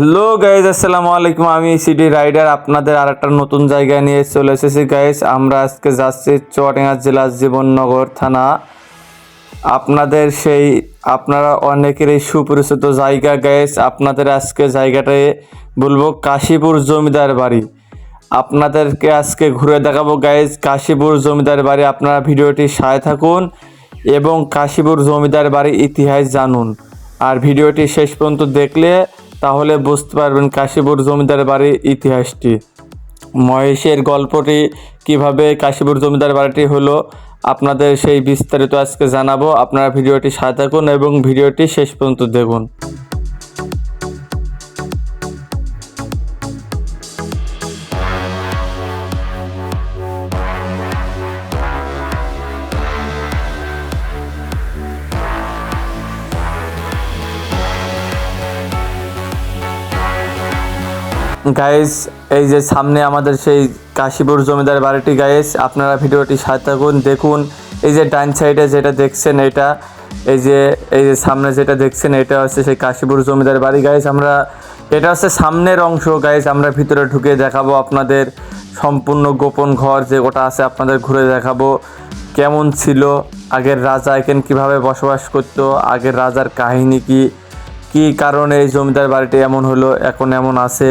Hello guys, আসসালামু আলাইকুম। আমি সিটি রাইডার আপনাদের আরেকটা নতুন জায়গায় নিয়ে চলে এসেছি গাইজ। আমরা আজকে যাচ্ছি চুয়াডাঙ্গা জেলার জীবননগর থানা। আপনারা অনেকেরই সুপরিচিত জায়গা গাইজ। আপনাদের আজকে জায়গাটায় বলবো কাশীপুর জমিদার বাড়ি। আপনাদেরকে আজকে ঘুরে দেখাবো গাইজ কাশীপুর জমিদার বাড়ি। আপনারা ভিডিওটি সাথে থাকুন এবং কাশীপুর জমিদার বাড়ির ইতিহাস জানুন। আর ভিডিওটি শেষ পর্যন্ত দেখলে তাহলে বুঝতে পারবেন কাশীপুর জমিদার বাড়ির ইতিহাসটি, মহেশের গল্পটি, কিভাবে কাশীপুর জমিদার বাড়িটি হলো, আপনাদের সেই বিস্তারিত আজকে জানাবো। আপনারা ভিডিওটি সাথে থাকুন এবং ভিডিওটি শেষ পর্যন্ত দেখুন। গাইস, এই যে সামনে আমাদের সেই কাশীপুর জমিদার বাড়িটি গাইস। আপনারা ভিডিওটি সাথে থাকুন, দেখুন। এই যে ডান সাইডে যেটা দেখছেন এটা, এই যে সামনে যেটা দেখছেন এটা হচ্ছে সেই কাশীপুর জমিদার বাড়ি গাইস। এটা হচ্ছে সামনের অংশ গাইস। আমরা ভিতরে ঢুকে দেখাবো আপনাদের সম্পূর্ণ গোপন ঘর যে ওটা আছে, আপনাদের ঘুরে দেখাবো কেমন ছিল আগের রাজা, এখানে কীভাবে বসবাস করতো, আগের রাজার কাহিনী কী কারণে এই জমিদার বাড়িটি এমন হলো, এখন এমন আছে,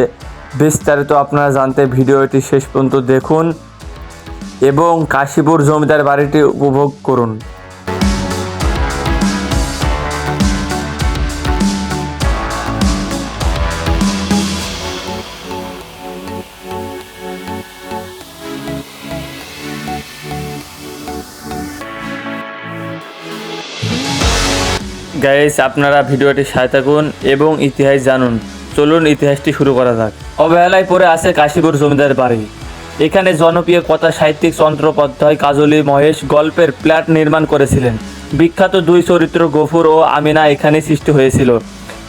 বিস্তারিত আপনারা জানতে ভিডিওটি শেষ পর্যন্ত দেখুন এবং কাশীপুর জমিদার বাড়িটি উপভোগ করুন। গাইস, আপনারা ভিডিওটি সাথে থাকুন এবং ইতিহাস জানুন। চলুন ইতিহাসটি শুরু করা যাক। অবহেলায় পড়ে আছে কাশীপুর জমিদার বাড়ি। এখানে জনপ্রিয় কথা সাহিত্যিক চন্দ্রোপাধ্যায় কাজলী মহেশ গল্পের প্লট নির্মাণ করেছিলেন। বিখ্যাত দুই চরিত্র গফুর ও আমিনা এখানে সৃষ্টি হয়েছিল,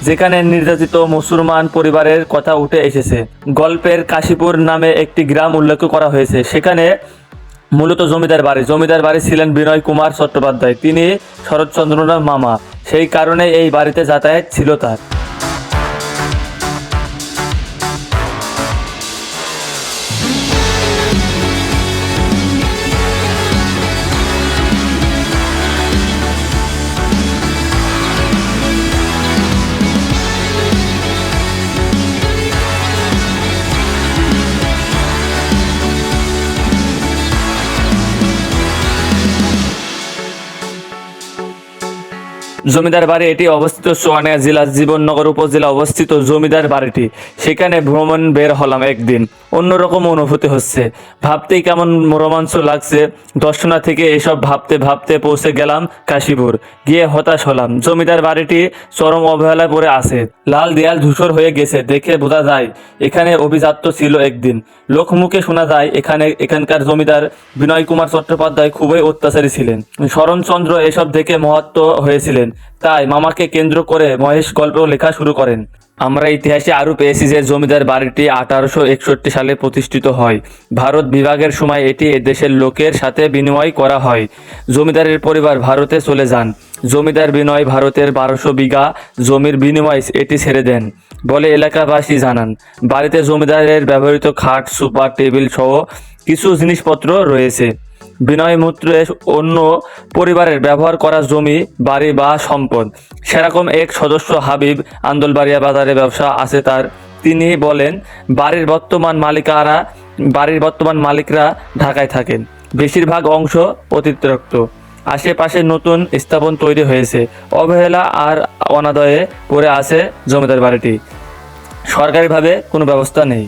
যেখানে নির্যাতিত মুসলমান পরিবারের কথা উঠে এসেছে। গল্পের কাশীপুর নামে একটি গ্রাম উল্লেখ করা হয়েছে, সেখানে মূলত জমিদার বাড়ি ছিলেন বিনয় কুমার চট্টোপাধ্যায়। তিনি শরৎচন্দ্রনাথ মামা, সেই কারণে এই বাড়িতে যাতায়াত ছিল তার। জমিদার বাড়ি এটি অবস্থিত চুয়াডাঙ্গা জেলার জীবননগর উপজেলা অবস্থিত জমিদার বাড়িটি। সেখানে ভ্রমণ বের হলাম একদিন, অন্যরকম অনুভূতি হচ্ছে, ভাবতেই কেমন রোমাঞ্চ লাগছে। দর্শনা থেকে এসব ভাবতে ভাবতে পৌঁছে গেলাম কাশীপুর। গিয়ে হতাশ হলাম, জমিদার বাড়িটি চরম অবহেলায় পড়ে আছে। লাল দেয়াল ধূসর হয়ে গেছে, দেখে বোঝা যায় এখানে অভিজাত্য ছিল একদিন। লোকমুখে শোনা যায় এখানকার জমিদার বিনয় কুমার চট্টোপাধ্যায় খুবই অত্যাচারী ছিলেন। শরৎচন্দ্র এসব দেখে মহত্ব হয়েছিলেন, তাই মামাকে কেন্দ্র করে মহেশ গল্প লেখা শুরু করেন। আমরা ইতিহাসে আরও পেয়েছি যে জমিদার বাড়িটি 1861 সালে প্রতিষ্ঠিত হয়। ভারত বিভাগের সময় এটি এদেশের লোকের সাথে বিনিময় করা হয়। জমিদারের পরিবার ভারতে চলে যান। জমিদার বিনয় ভারতের 1200 বিঘা জমির বিনিময়ে এটি ছেড়ে দেন বলে এলাকাবাসী জানান। বাড়িতে জমিদারের ব্যবহৃত খাট, সুপার, টেবিল সহ কিছু জিনিসপত্র রয়েছে। বিনয় মূত্রে অন্য পরিবারের ব্যবহার করা জমি, বাড়ি বা সম্পদ। সেরকম এক সদস্য হাবিব আন্দোলবাড়িয়া বাজারে ব্যবসা আছে তার। তিনি বলেন, বাড়ির বর্তমান মালিকরা ঢাকায় থাকেন, বেশিরভাগ অংশ অতিরিক্ত। আশেপাশে নতুন স্থাপন তৈরি হয়েছে। অবহেলা আর অনাদয়ে পড়ে আছে জমিদার বাড়িটি, সরকারিভাবে কোনো ব্যবস্থা নেই।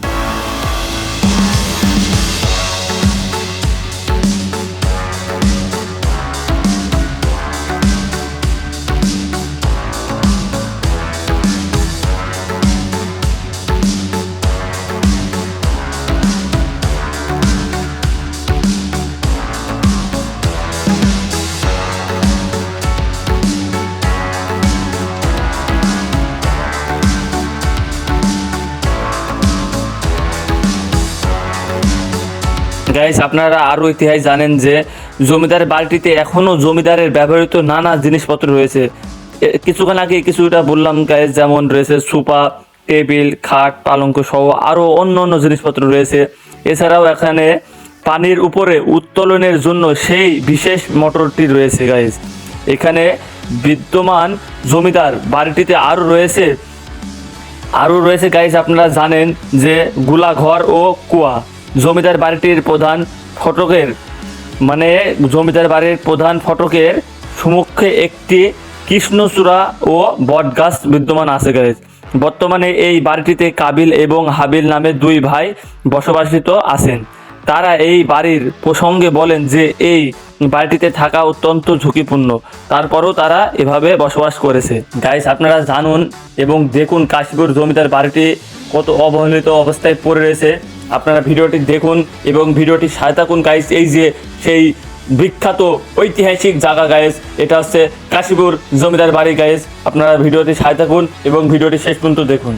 গাইস, আপনারা আরও ইতিহাস জানেন যে জমিদার বাড়িটিতে এখনও জমিদারের ব্যবহৃত নানা জিনিসপত্র রয়েছে। কিছুক্ষণ আগে কিছুটা বললাম গাইস, যেমন রয়েছে সুপা, টেবিল, খাট, পালঙ্ক সহ আরও অন্য অন্য জিনিসপত্র রয়েছে। এছাড়াও এখানে পানির উপরে উত্তোলনের জন্য সেই বিশেষ মোটরটি রয়েছে গাইজ। এখানে বিদ্যমান জমিদার বাড়িটিতে আরও রয়েছে গাইজ, আপনারা জানেন যে গোলাঘর ও কুয়া। জমিদার বাড়িটির প্রধান ফটকের জমিদার বাড়ির প্রধান ফটকের সম্মুখে একটি কৃষ্ণচূড়া ও বটগাছ বিদ্যমান আছে গাইজ। বর্তমানে এই বাড়িটিতে কাবিল এবং হাবিল নামে দুই ভাই বসবাসিত আছেন। তারা এই বাড়ির প্রসঙ্গে বলেন যে এই বাড়িটিতে থাকা অত্যন্ত ঝুঁকিপূর্ণ, তারপরও তারা এভাবে বসবাস করেছে। গাইস, আপনারা জানুন এবং দেখুন কাশীপুর জমিদার বাড়িটি কত অবহেলিত অবস্থায় পড়ে রয়েছে। আপনারা ভিডিওটি দেখুন এবং ভিডিওটি সাথে থাকুন গাইস। এই যে সেই বিখ্যাত ঐতিহাসিক জায়গা গাইস, এটা হচ্ছে কাশীপুর জমিদার বাড়ি গাইস। আপনারা ভিডিওটি সাথে থাকুন এবং ভিডিওটি শেষ পর্যন্ত দেখুন।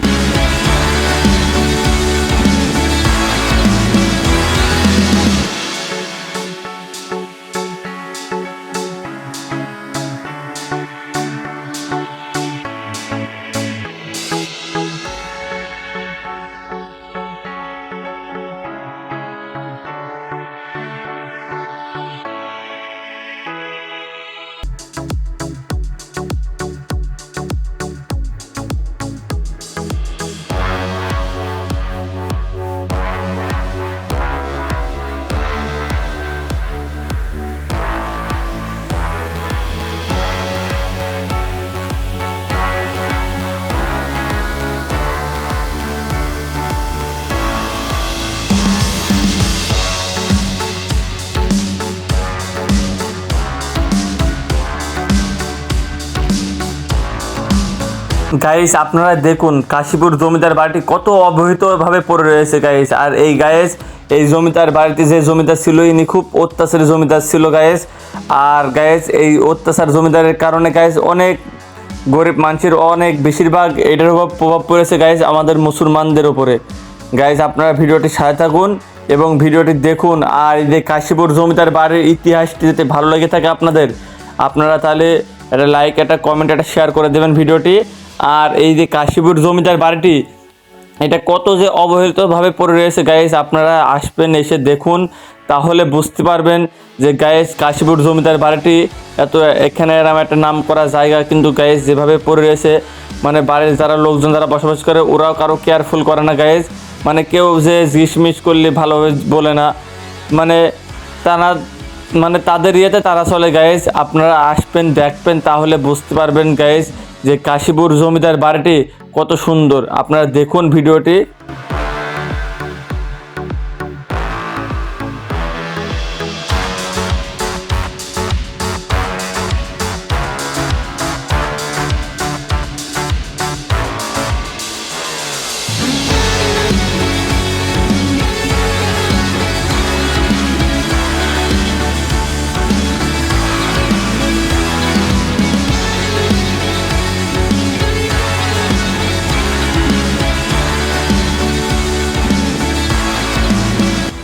গাইস, আপনারা দেখুন কাশীপুর জমিদার বাড়িটি কত অবহিতভাবে পড়ে রয়েছে গাইস। আর এই জমিদার বাড়িতে যে জমিদার ছিল, ইনি খুব অত্যাচারী জমিদার ছিল গাইস। আর গাইস, এই অত্যাচার জমিদারের কারণে গাইস অনেক গরিব মানুষের বেশিরভাগ এটার উপর প্রভাব পড়েছে গাইস, আমাদের মুসলমানদের উপরে। গাইস, আপনারা ভিডিওটি সাথে থাকুন এবং ভিডিওটি দেখুন। আর এই যে কাশীপুর জমিদার বাড়ির ইতিহাসটি যদি ভালো লেগে থাকে আপনারা তাহলে একটা লাইক, একটা কমেন্ট, একটা শেয়ার করে দেবেন ভিডিওটি। আর এই যে কাশীপুর জমিদার বাড়িটি, এটা কত যে অবহেলিতভাবে পড়ে রয়েছে গাইস, আপনারা আসবেন, এসে দেখুন, তাহলে বুঝতে পারবেন যে গাইস কাশীপুর জমিদার বাড়িটি এখানে এরকম একটা নাম করা জায়গা, কিন্তু গাইস যেভাবে পড়ে রয়েছে, বাড়ির যারা লোকজন যারা বসবাস করে ওরাও কারো কেয়ারফুল করে না গাইস। কেউ যে জিসমিস করলে ভালোভাবে বলে না, তারা তাদের ইয়েতে তারা চলে গাইস। আপনারা আসবেন, দেখবেন, তাহলে বুঝতে পারবেন গাইস যে কাশীপুর জমিদার বাড়িটি কত সুন্দর। আপনারা দেখুন ভিডিওটি।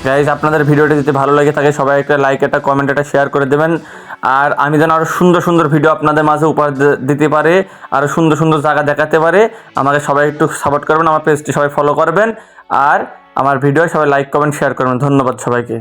গাইজ, আপনাদের ভিডিওটি যদি ভালো লাগে থাকে সবাই একটা লাইক, একটা কমেন্ট, একটা শেয়ার করে দেবেন। আর আমি যেন আরও সুন্দর সুন্দর ভিডিও আপনাদের মাঝে উপহার দিতে পারে, আরও সুন্দর সুন্দর জায়গা দেখাতে পারে, আমাকে সবাই একটু সাপোর্ট করবেন, আমার পেজটি সবাই ফলো করবেন, আর আমার ভিডিও সবাই লাইক, কমেন্ট, শেয়ার করবেন। ধন্যবাদ সবাইকে।